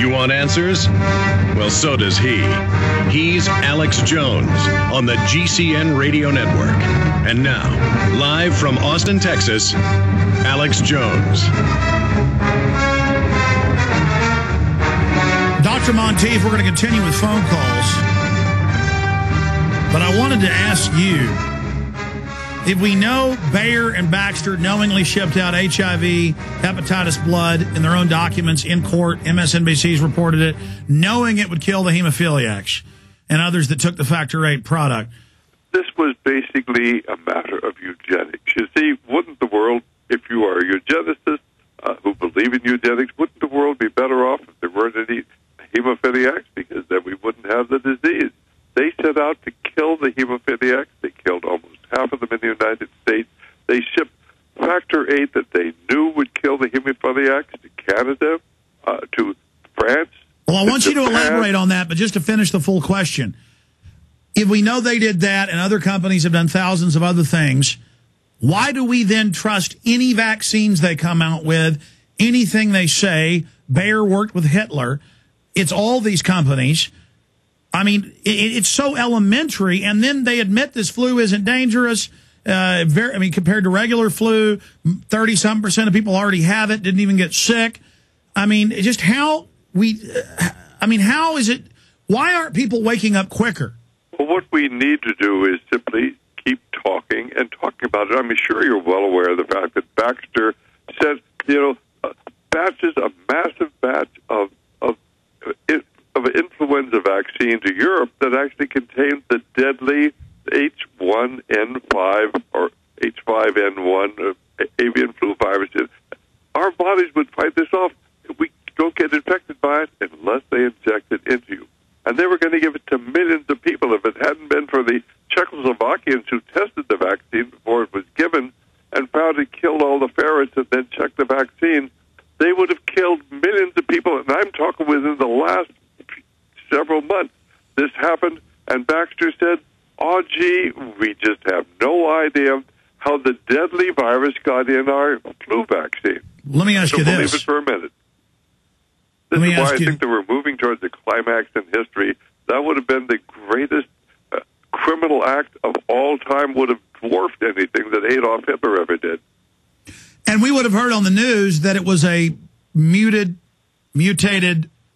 You want answers? Well, so does he. He's Alex Jones on the GCN Radio Network. And now, live from Austin, Texas, Alex Jones. Dr. Monteith, we're going to continue with phone calls. But I wanted to ask you, if we know Bayer and Baxter knowingly shipped out HIV, hepatitis blood in their own documents in court, MSNBC's reported it, knowing it would kill the hemophiliacs and others that took the Factor VIII product. This was basically a matter of eugenics. You see, wouldn't the world, if you are a eugenicist who believe in eugenics, wouldn't the world be better off if there weren't any hemophiliacs? Because then we wouldn't have the disease. They set out to kill the hemophiliacs. They killed almost half of them in the United States. They shipped Factor VIII that they knew would kill the hemophiliacs to Canada, to France. Well, I want you to elaborate on that, but just to finish the full question. If we know they did that and other companies have done thousands of other things, why do we then trust any vaccines they come out with, anything they say? Bayer worked with Hitler. It's all these companies. I mean, it's so elementary, and then they admit this flu isn't dangerous. Compared to regular flu, 30-some% of people already have it, didn't even get sick. I mean, just how how is it, why aren't people waking up quicker? Well, what we need to do is simply keep talking and talking about it. I'm sure you're well aware of the fact that Baxter said, a massive batch of influenza vaccine to Europe that actually contains the deadly H1N5 or H5N1 avian flu virus. Our bodies would fight this off. We don't get infected by it unless they inject it into you. And they were going to give it to millions of people. If it hadn't been for the Czechoslovakians who tested the vaccine before it was given and found it killed all the ferrets and then checked the vaccine, they would have killed millions of people. And I'm talking within the last several months. This happened, and Baxter said, oh, gee, we just have no idea how the deadly virus got in our flu vaccine. Let me ask you this. Believe it for a minute. This is why I think that we're moving towards a climax in history. That would have been the greatest criminal act of all time, would have dwarfed anything that Adolf Hitler ever did. And we would have heard on the news that it was a mutated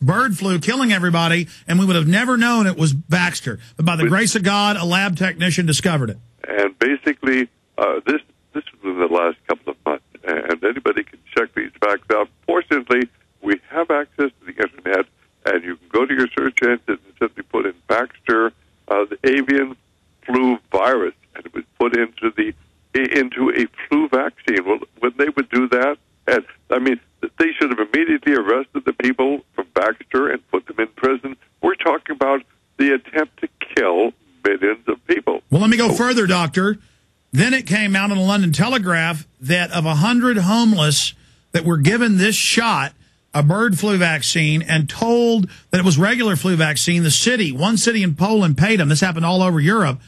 bird flu killing everybody, and we would have never known it was Baxter. But by the grace of God, a lab technician discovered it. And basically, this was in the last couple of months, and anybody can check these facts out. Fortunately, we have access to the Internet, and you can go to your search engine and simply put in Baxter, the avian flu virus, and it was put into a flu vaccine. Well, when they would do that, and they should have immediately arrested the people from Baxter and put them in prison. We're talking about the attempt to kill millions of people. Well, let me go further, Doctor. Then it came out in the London Telegraph that of 100 homeless that were given this shot, a bird flu vaccine, and told that it was regular flu vaccine, one city in Poland paid them. This happened all over Europe.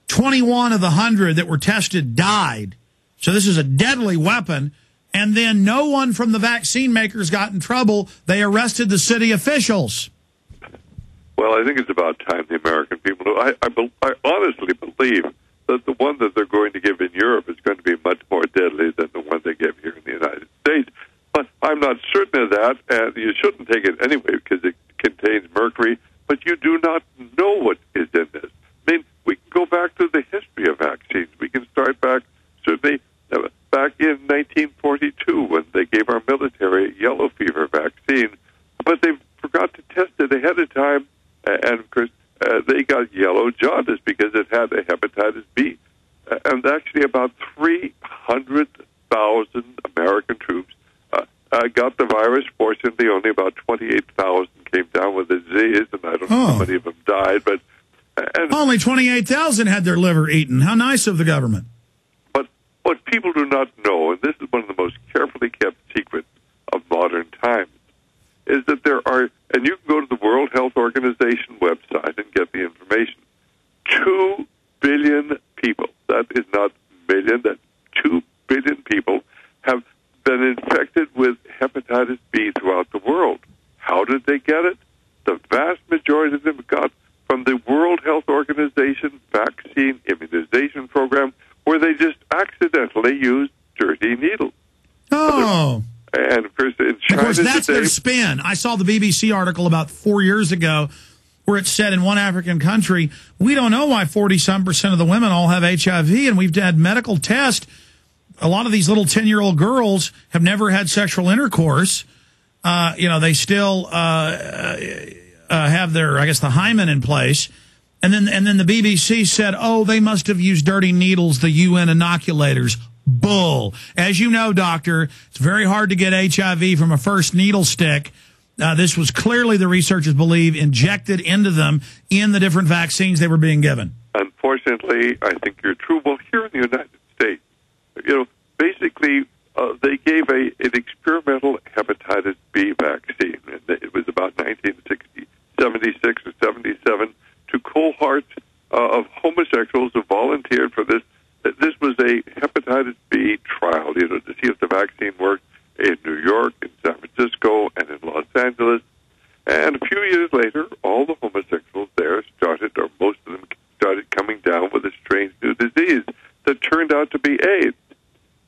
21 of the 100 that were tested died. So this is a deadly weapon. And then no one from the vaccine makers got in trouble. They arrested the city officials. Well, I think it's about time the American people know. I honestly believe that the one that they're going to give in Europe is going to be much more deadly than the one they give here in the United States. But I'm not certain of that, and you shouldn't take it anyway because it contains mercury. But you do not know what is in this. We can go back to the history of vaccines. We can start back, certainly, back in 1942 when they gave our military a yellow fever vaccine. But they forgot to test it ahead of time, and, of course, they got yellow jaundice because it had a hepatitis B. And actually about 300,000 American troops got the virus. Fortunately, only about 28,000 came down with the disease, and I don't know how many of them died. But only 28,000 had their liver eaten. How nice of the government. But what people do not know, and this is one of the most carefully kept secrets of modern times, is that there are, and you can go to the World Health Organization website and get the information, 2 billion people, that is not million, that's 2 billion people have been infected with hepatitis B throughout the world. How did they get it? The vast majority of them got from the World Health Organization vaccine immunization program, where they just accidentally used dirty needles. Oh. And of course, in China that's their spin. I saw the BBC article about 4 years ago where it said in one African country, we don't know why 40-some% of the women all have HIV, and we've had medical tests. A lot of these little 10-year-old girls have never had sexual intercourse. They still have their, I guess, the hymen in place. And then the BBC said, oh, they must have used dirty needles, the UN inoculators. Bull. As you know, doctor, it's very hard to get HIV from a first needle stick. This was clearly, the researchers believe, injected into them in the different vaccines they were being given. Unfortunately, I think you're true. Well, here in the United States, basically, they gave an experimental hepatitis B vaccine. And it was about 1976 or 77 to cohorts of homosexuals who volunteered for this. This was a hepatitis B trial, to see if the vaccine worked in New York, in San Francisco, and in Los Angeles. And a few years later, all the homosexuals there started, or most of them started coming down with a strange new disease that turned out to be AIDS.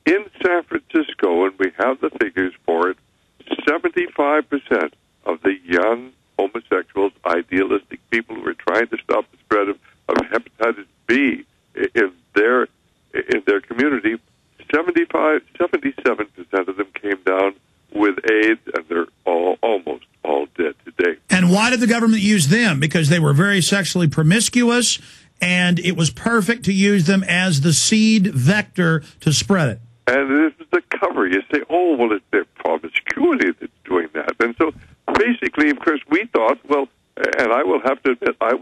In San Francisco, and we have the figures for it, 75% of the young homosexuals, idealistic people who were trying to stop the spread of hepatitis B in their community, 77% of them came down with AIDS, and they're almost all dead today. And why did the government use them? Because they were very sexually promiscuous, and it was perfect to use them as the seed vector to spread it. And this is the cover. You say, oh, well, it's their promiscuity that's doing that. And so basically, of course, we thought, well, and I will have to admit, I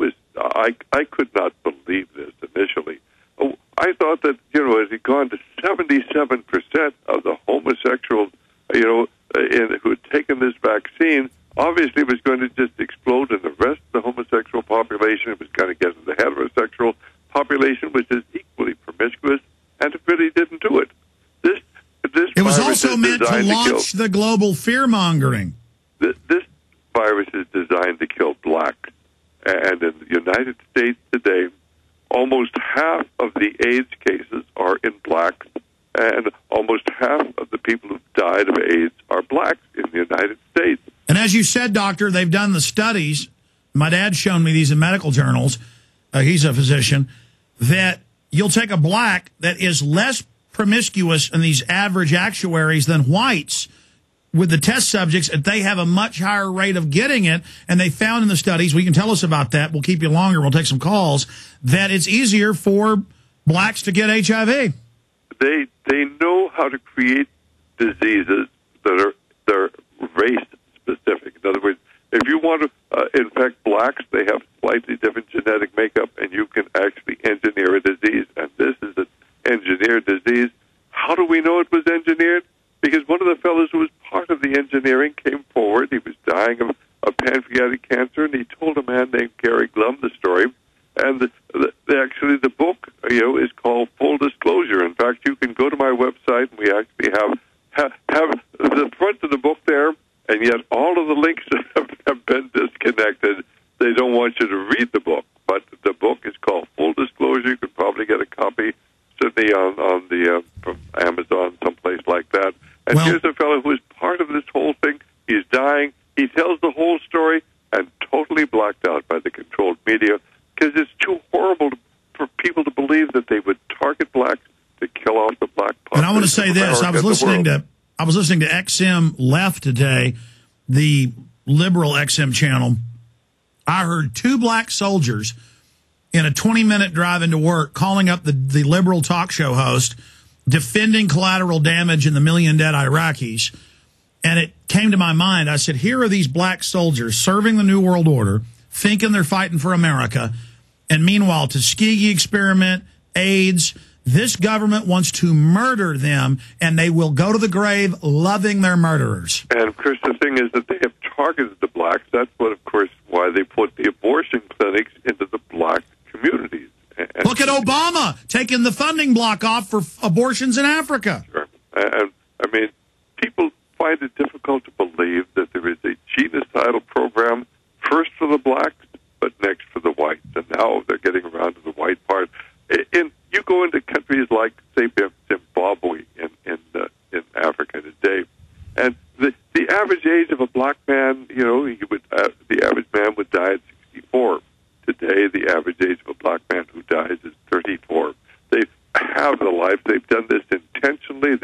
could not believe this initially. I thought that, it had gone to 77% of the homosexuals, who had taken this vaccine, obviously it was going to just explode in the rest of the homosexual population. It was going to get in the heterosexual population, which is equally promiscuous, and it really didn't do it. It was also meant to launch the global fear-mongering. This virus is designed to kill blacks. And in the United States today, almost half of the AIDS cases are in blacks, and almost half of the people who've died of AIDS are blacks in the United States. And as you said, doctor, they've done the studies. My dad's shown me these in medical journals. He's a physician. That you'll take a black that is less promiscuous in these average actuaries than whites with the test subjects, and they have a much higher rate of getting it. And they found in the studies, we can tell us about that, we'll keep you longer, we'll take some calls, that it's easier for blacks to get HIV. They know how to create diseases that are race specific. In other words, if you want to infect blacks, they have slightly different genetic makeup, and you can actually engineer a disease. And this is an engineered disease. How do we know it was engineered? Because one of the fellows who was part of the engineering came forward. He was dying of pancreatic cancer, and he told a man named Gary Glum the story. And actually, the book, is called Full Disclosure. In fact, you can go to my website, and we actually have the front of the book there, and yet all of the links have been disconnected. They don't want you to read the book, but the book is called Full Disclosure. You could probably get a copy, certainly on the from Amazon, someplace like that. And here's a fellow who is part of this whole thing. He's dying. He tells the whole story, and totally blacked out by the controlled media, because it's too horrible for people to believe that they would target blacks to kill off the black population. And I want to say this: I was listening to XM Left today, the liberal XM channel. I heard two black soldiers in a 20-minute drive into work calling up the liberal talk show host, defending collateral damage in the million dead Iraqis. And it came to my mind. I said, here are these black soldiers serving the New World Order, thinking they're fighting for America. And meanwhile, Tuskegee experiment, AIDS, this government wants to murder them, and they will go to the grave loving their murderers. And, of course, the thing is that they have targeted the blacks. That's what, of course, why they put the abortion clinics into the black communities. And look at Obama taking the funding block off for abortions in Africa. Sure. And, I mean, people find it difficult to believe that there is a genocidal And the average age of a black man, the average man would die at 64. Today, the average age of a black man who dies is 34. They have the life. They've done this intentionally.